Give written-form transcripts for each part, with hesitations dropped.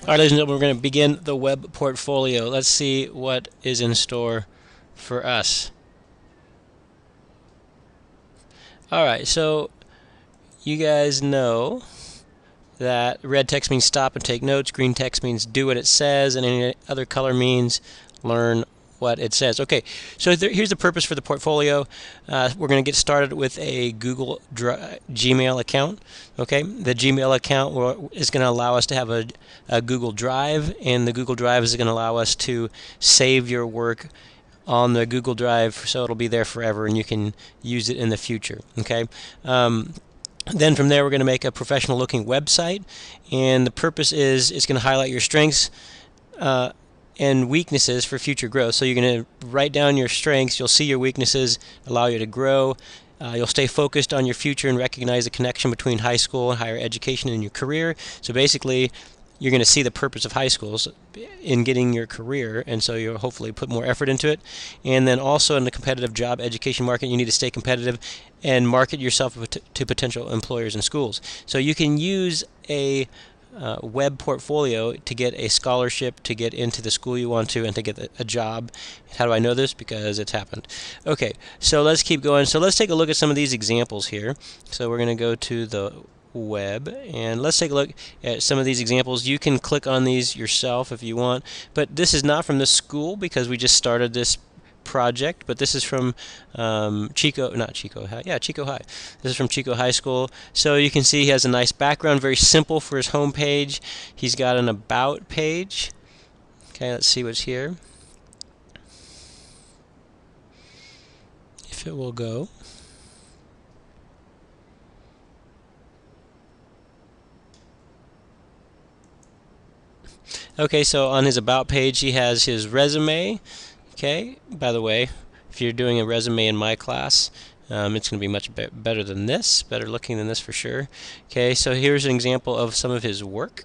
All right, ladies and gentlemen, we're going to begin the web portfolio. Let's see what is in store for us. All right, so you guys know that red text means stop and take notes, green text means do what it says, and any other color means learn what it says. Okay, so here's the purpose for the portfolio. We're going to get started with a Google Gmail account. Okay, the Gmail account is going to allow us to have a Google Drive, and the Google Drive is going to allow us to save your work on the Google Drive, so it'll be there forever, and you can use it in the future. Okay. Then from there, we're going to make a professional-looking website, and the purpose is it's going to highlight your strengths and weaknesses for future growth. So you're going to write down your strengths, you'll see your weaknesses, allow you to grow. You'll stay focused on your future and recognize the connection between high school and higher education and your career. So basically, you're going to see the purpose of high schools in getting your career, and so you'll hopefully put more effort into it. And then also in the competitive job education market, you need to stay competitive and market yourself to potential employers and schools. So you can use a web portfolio to get a scholarship, to get into the school you want to, and to get a job. How do I know this? Because it's happened. Okay, so let's keep going. So let's take a look at some of these examples here. So we're going to go to the web, and let's take a look at some of these examples. You can click on these yourself if you want, but this is not from the school because we just started this project, but this is from Chico High. This is from Chico High School. So you can see he has a nice background, very simple for his home page. He's got an about page. Okay, let's see what's here. If it will go. Okay, so on his about page he has his resume. Okay, by the way, if you're doing a resume in my class, it's going to be much better than this, better looking than this for sure. Okay, so here's an example of some of his work.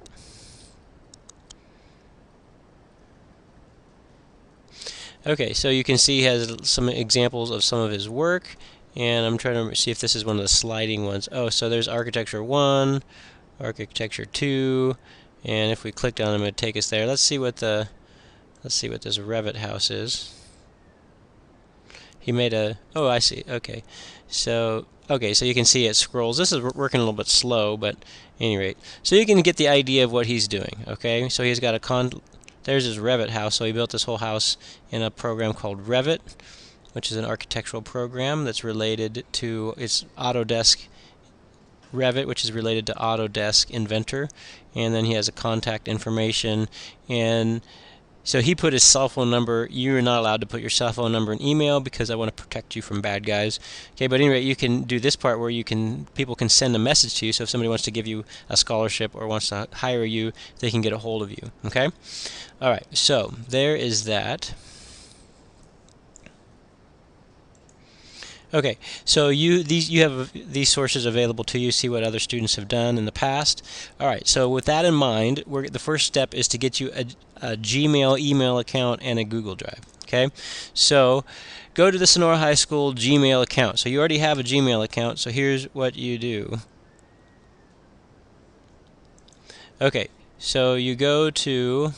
Okay, so you can see he has some examples of some of his work, and I'm trying to see if this is one of the sliding ones. Oh, so there's Architecture 1, Architecture 2, and if we clicked on them, it would take us there. Let's see what this Revit house is. He made a, oh, I see. Okay, so you can see it scrolls. This is working a little bit slow, but at any rate, so you can get the idea of what he's doing. Okay, so he's got there's his Revit house. So he built this whole house in a program called Revit, which is an architectural program that's related to Autodesk Revit, which is related to Autodesk Inventor, and then he has a contact information, and so he put his cell phone number. You're not allowed to put your cell phone number and email because I want to protect you from bad guys. Okay, but anyway, you can do this part where people can send a message to you. So if somebody wants to give you a scholarship or wants to hire you, they can get a hold of you. Okay, all right. So there is that. Okay, so you have these sources available to you. See what other students have done in the past. All right, so with that in mind, the first step is to get you a Gmail email account and a Google Drive. Okay, so go to the Sonora High School Gmail account. So you already have a Gmail account, so here's what you do. Okay, so you go to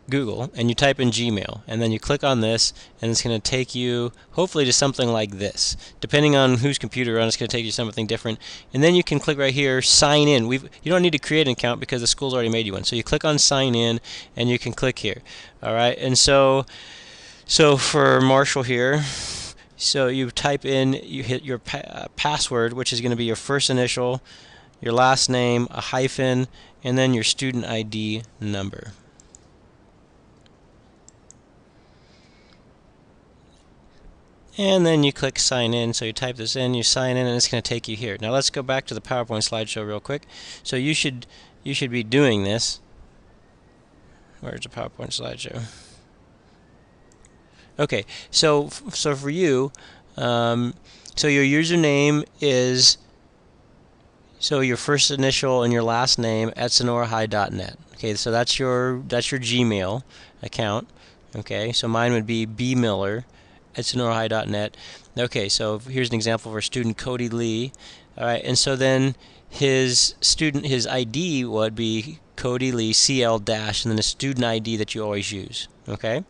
Google and you type in Gmail, and then you click on this, and it's going to take you hopefully to something like this. Depending on whose computer you're on, it's going to take you to something different. And then you can click right here, sign in. You don't need to create an account because the school's already made you one. So you click on sign in, and you can click here. All right, and so for Marshall here, so you type in, you hit your password, which is going to be your first initial, your last name, a hyphen, and then your student ID number. And then you click sign in. So you type this in, you sign in, and it's going to take you here. Now let's go back to the PowerPoint slideshow real quick. So you should be doing this. Where's the PowerPoint slideshow? Okay, so for you, so your username is your first initial and your last name at sonorahigh.net. Okay, so that's your Gmail account. Okay, so mine would be bmiller at sonorahigh.net. Okay, so here's an example for student Cody Lee. All right, and so then his ID would be Cody Lee CL dash and then a student ID that you always use. Okay?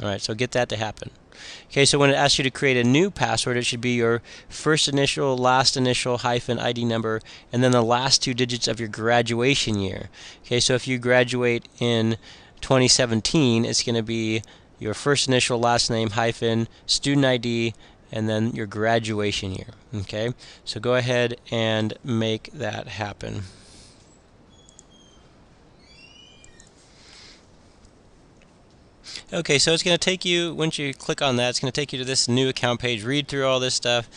Alright, so get that to happen. Okay, so when it asks you to create a new password, it should be your first initial, last initial, hyphen, ID number, and then the last 2 digits of your graduation year. Okay, so if you graduate in 2017, it's going to be your first initial, last name, hyphen, student ID, and then your graduation year. Okay, so go ahead and make that happen. Okay, so it's going to take you, once you click on that, it's going to take you to this new account page. Read through all this stuff,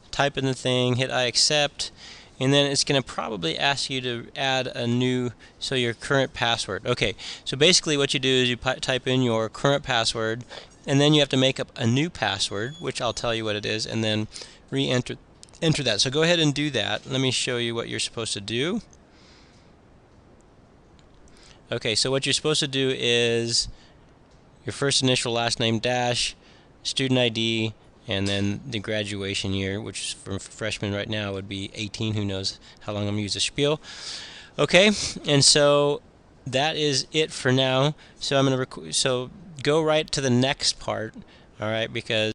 type in the thing, hit I accept, and then it's going to probably ask you to add a new, so your current password. Okay, so basically what you do is you type in your current password, and then you have to make up a new password, which I'll tell you what it is, and then re-enter that. So go ahead and do that. Let me show you what you're supposed to do. Okay, so what you're supposed to do is your first initial, last name, dash, student ID, and then the graduation year, which for freshmen right now would be 18. Who knows how long I'm going to use the spiel. Okay, and so that is it for now. So I'm going to go right to the next part, all right, because